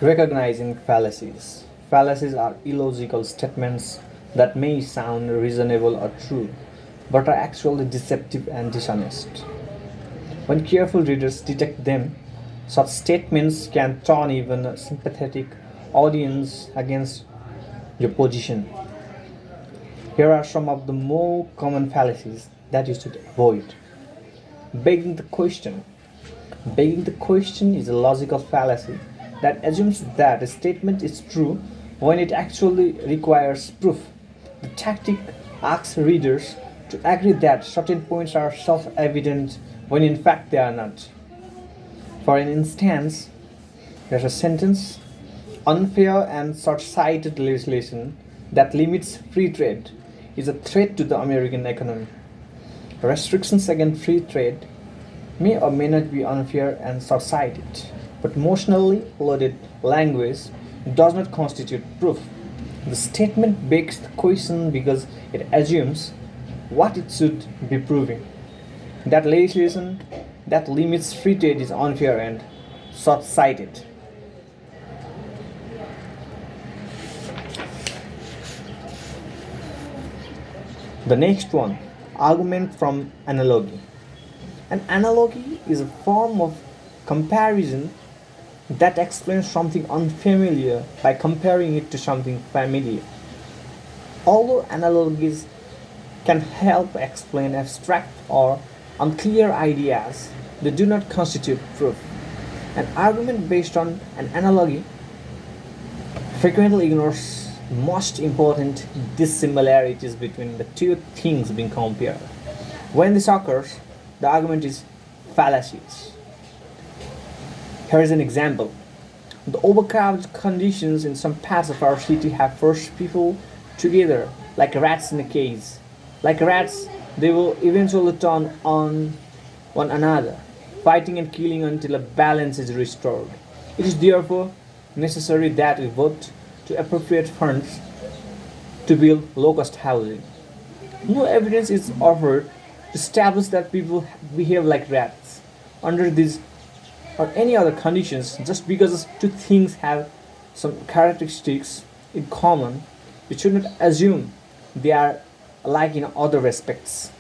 Recognizing fallacies. Fallacies are illogical statements that may sound reasonable or true, but are actually deceptive and dishonest. When careful readers detect them, such statements can turn even a sympathetic audience against your position. Here are some of the more common fallacies that you should avoid. Begging the question. Begging the question is a logical fallacy that assumes that a statement is true when it actually requires proof. The tactic asks readers to agree that certain points are self evident when in fact they are not. For an instance, there's a sentence: unfair and short sighted legislation that limits free trade is a threat to the American economy. Restrictions against free trade may or may not be unfair and short sighted, but emotionally loaded language does not constitute proof. The statement begs the question because it assumes what it should be proving: that legislation that limits free trade is unfair and short sighted. The next one: argument from analogy. An analogy is a form of comparison that explains something unfamiliar by comparing it to something familiar. Although analogies can help explain abstract or unclear ideas, they do not constitute proof. An argument based on an analogy frequently ignores most important dissimilarities between the two things being compared. When this occurs, the argument is fallacious. Here is an example. The overcrowded conditions in some parts of our city have forced people together like rats in a cage. Like rats, they will eventually turn on one another, fighting and killing until a balance is restored. It is therefore necessary that we vote to appropriate funds to build low cost housing. No evidence is offered to establish that people behave like rats under these or any other conditions. Just because two things have some characteristics in common, we should not assume they are alike in other respects.